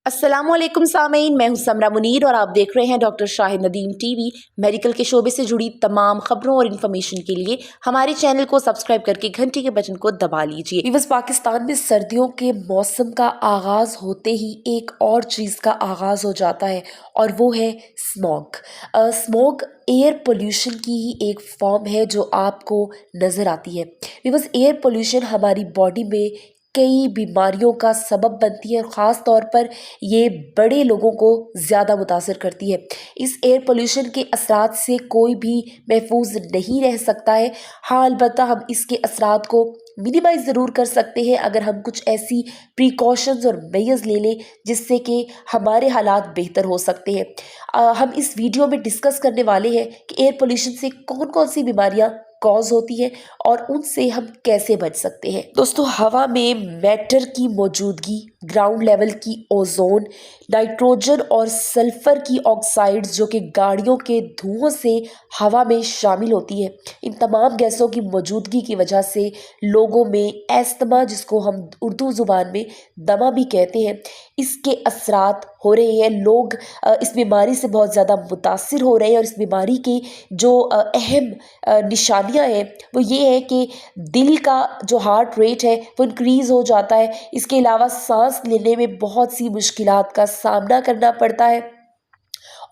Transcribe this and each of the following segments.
अस्सलाम वालेकुम सामीन, मैं हूं समरा मुनीर और आप देख रहे हैं doctor Shahid Nadeem TV. Medical के शोबे से जुड़ी तमाम खबरों और इन्फॉर्मेशन के लिए हमारे चैनल को सब्सक्राइब करके घंटी के बटन को दबा लीजिए। बस पाकिस्तान में सर्दियों के मौसम का आगाज़ होते ही एक और चीज़ का आगाज़ हो जाता है और वो है स्मॉग। स्मॉग एयर पोल्यूशन की ही एक फॉर्म है जो आपको नज़र आती है। बस एयर पोल्यूशन हमारी बॉडी में कई बीमारियों का सबब बनती है और ख़ास तौर पर ये बड़े लोगों को ज़्यादा मुतासर करती है। इस एयर पोल्यूशन के असरात से कोई भी महफूज नहीं रह सकता है। हाँ, अलबत्ता हम इसके असरात को मिनिमाइज़ ज़रूर कर सकते हैं अगर हम कुछ ऐसी प्रिकॉशंस और मेजर्स ले लें जिससे कि हमारे हालात बेहतर हो सकते हैं। हम इस वीडियो में डिस्कस करने वाले हैं कि एयर पोल्यूशन से कौन कौन सी बीमारियाँ कॉज होती है और उनसे हम कैसे बच सकते हैं। दोस्तों, हवा में मैटर की मौजूदगी, ग्राउंड लेवल की ओजोन, नाइट्रोजन और सल्फर की ऑक्साइड्स जो कि गाड़ियों के धुओं से हवा में शामिल होती है, इन तमाम गैसों की मौजूदगी की वजह से लोगों में एस्थमा, जिसको हम उर्दू ज़ुबान में दमा भी कहते हैं, इसके असरात हो रहे हैं। लोग इस बीमारी से बहुत ज़्यादा मुतासिर हो रहे हैं और इस बीमारी की जो अहम निशानियाँ हैं वो ये है कि दिल का जो हार्ट रेट है वो इंक्रीज़ हो जाता है। इसके अलावा सांस लेने में बहुत सी मुश्किलात का सामना करना पड़ता है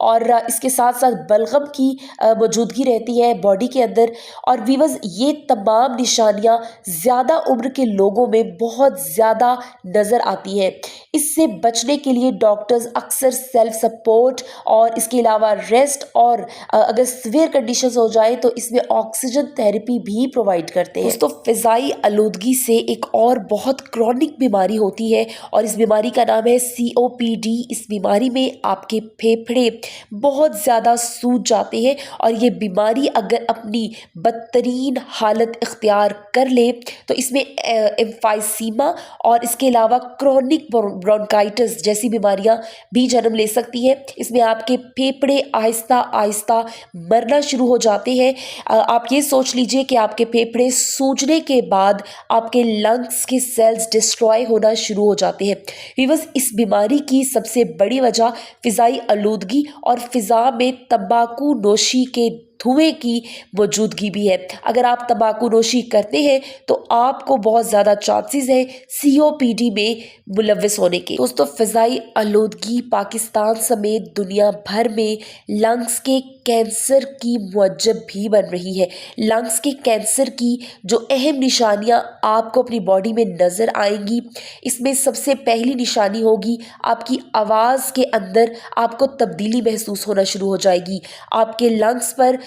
और इसके साथ साथ बलगम की मौजूदगी रहती है बॉडी के अंदर। और वीवर्स, ये तमाम निशानियाँ ज़्यादा उम्र के लोगों में बहुत ज़्यादा नज़र आती हैं। इससे बचने के लिए डॉक्टर्स अक्सर सेल्फ सपोर्ट और इसके अलावा रेस्ट और अगर सीवियर कंडीशंस हो जाए तो इसमें ऑक्सीजन थेरेपी भी प्रोवाइड करते हैं। दोस्तों, फ़िज़ाई आलूदगी से एक और बहुत क्रॉनिक बीमारी होती है और इस बीमारी का नाम है COPD। इस बीमारी में आपके फेफड़े बहुत ज़्यादा सूज जाते हैं और ये बीमारी अगर अपनी बदतरीन हालत इख्तियार कर ले तो इसमें एम्फाइसीमा और इसके अलावा क्रॉनिक ब्रोंकाइटिस जैसी बीमारियां भी जन्म ले सकती हैं। इसमें आपके फेफड़े आहिस्ता आहिस्ता मरना शुरू हो जाते हैं। आप ये सोच लीजिए कि आपके फेफड़े सूजने के बाद आपके लंग्स के सेल्स डिस्ट्रॉय होना शुरू हो जाते हैं। वीवर्स, इस बीमारी की सबसे बड़ी वजह फ़िज़ाई आलूदगी और फ़िज़ा में तंबाकू नोशी के धुएं की मौजूदगी भी है। अगर आप तंबाकू नोशी करते हैं तो आपको बहुत ज़्यादा चांसेस है COPD में मुलव्वस होने के। दोस्तों, फ़िज़ाई आलूदगी पाकिस्तान समेत दुनिया भर में लंग्स के कैंसर की मुअज्जब भी बन रही है। लंग्स के कैंसर की जो अहम निशानियां आपको अपनी बॉडी में नज़र आएंगी, इसमें सबसे पहली निशानी होगी आपकी आवाज़ के अंदर आपको तब्दीली महसूस होना शुरू हो जाएगी। आपके लंग्स पर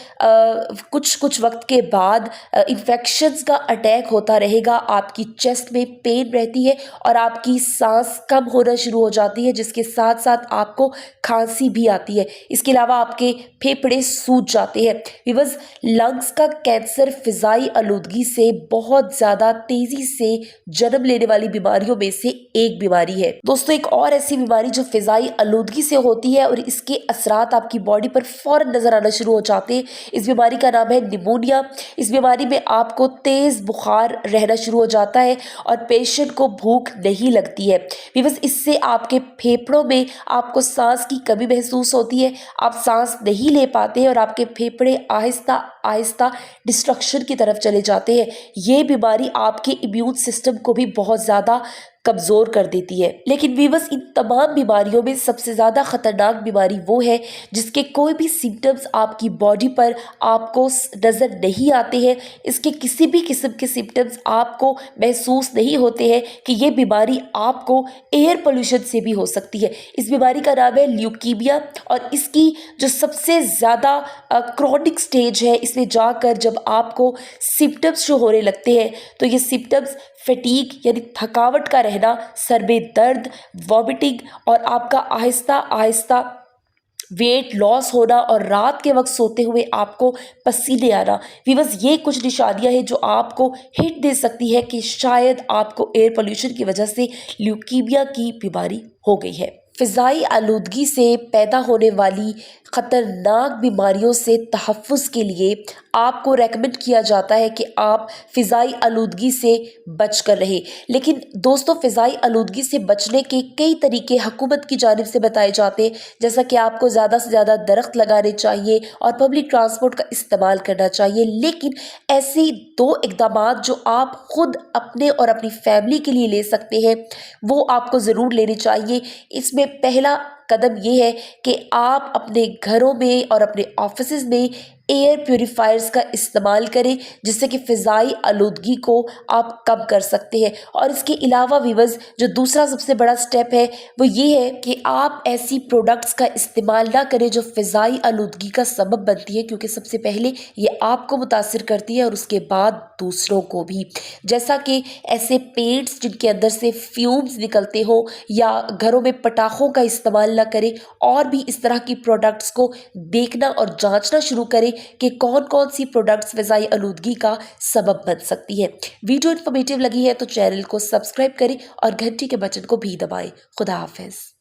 कुछ वक्त के बाद इन्फेक्शंस का अटैक होता रहेगा। आपकी चेस्ट में पेन रहती है और आपकी सांस कम होना शुरू हो जाती है, जिसके साथ साथ आपको खांसी भी आती है। इसके अलावा आपके फेफड़े सूज जाते हैं। विवज, लंग्स का कैंसर फ़िज़ाई आलूदगी से बहुत ज़्यादा तेज़ी से जन्म लेने वाली बीमारियों में से एक बीमारी है। दोस्तों, एक और ऐसी बीमारी जो फ़िज़ाई आलूदगी से होती है और इसके असरात आपकी बॉडी पर फ़ौरन नज़र आना शुरू हो जाते हैं, इस बीमारी का नाम है निमोनिया। इस बीमारी में आपको तेज़ बुखार रहना शुरू हो जाता है और पेशेंट को भूख नहीं लगती है। बस इससे आपके फेफड़ों में आपको सांस की कमी महसूस होती है, आप सांस नहीं ले पाते हैं और आपके फेफड़े आहिस्ता आहिस्ता डिस्ट्रक्शन की तरफ चले जाते हैं। ये बीमारी आपके इम्यून सिस्टम को भी बहुत ज़्यादा कमज़ोर कर देती है। लेकिन वीवर्स, इन तमाम बीमारियों में सबसे ज़्यादा ख़तरनाक बीमारी वो है जिसके कोई भी सिम्टम्स आपकी बॉडी पर आपको नज़र नहीं आते हैं। इसके किसी भी किस्म के सिम्टम्स आपको महसूस नहीं होते हैं कि ये बीमारी आपको एयर पोल्यूशन से भी हो सकती है। इस बीमारी का नाम है ल्यूकीमिया और इसकी जो सबसे ज़्यादा क्रॉनिक स्टेज है, इसमें जाकर जब आपको सिम्टम्स जो होने लगते हैं तो ये सिम्टम्स फटीग यानी थकावट का रहना, सर में दर्द, वॉमिटिंग और आपका आहिस्ता आहिस्ता वेट लॉस होना और रात के वक्त सोते हुए आपको पसीने आना। वीवर्स, ये कुछ निशानियां हैं जो आपको हिंट दे सकती है कि शायद आपको एयर पोल्यूशन की वजह से ल्यूकीमिया की बीमारी हो गई है। فضائی آلودگی سے پیدا ہونے والی خطرناک بیماریوں سے تحفظ کے لیے آپ کو ریکمنڈ کیا جاتا ہے کہ آپ فضائی آلودگی سے بچ کر رہیں۔ لیکن دوستو، فضائی آلودگی سے بچنے کے کئی طریقے حکومت کی جانب سے بتائے جاتے ہیں، جیسا کہ آپ کو زیادہ سے زیادہ درخت لگانے چاہیے اور پبلک ٹرانسپورٹ کا استعمال کرنا چاہیے۔ لیکن ایسی 2 اقدامات جو آپ خود اپنے اور اپنی فیملی کے لیے لے سکتے ہیں، وہ آپ کو ضرور لینے چاہیے۔ اس میں پہلا قدم یہ ہے کہ آپ اپنے گھروں میں اور اپنے آفیسز میں ایئر پیوریفائرز کا استعمال کریں، جس سے کہ فضائی آلودگی کو آپ کم کر سکتے ہیں۔ اور اس کے علاوہ ویورز، جو دوسرا سب سے بڑا سٹیپ ہے وہ یہ ہے کہ آپ ایسی پروڈکٹس کا استعمال نہ کریں جو فضائی آلودگی کا سبب بنتی ہے، کیونکہ سب سے پہلے یہ آپ کو متاثر کرتی ہے اور اس کے بعد دوسروں کو بھی، جیسا کہ ایسے پینٹس جن کے اندر سے فیومز نکلتے ہوں، یا گھروں میں پٹاخوں کا استعمال نہ کریں، اور بھی اس طرح کی پروڈکٹس کو دیکھنا اور جانچنا شروع کریں کہ کون کون سی پروڈکٹس فضائی آلودگی کا سبب بن سکتی ہے۔ ویڈیو انفارمیٹیو لگی ہے تو چینل کو سبسکرائب کریں اور گھنٹی کے بٹن کو بھی دبائیں۔ خدا حافظ۔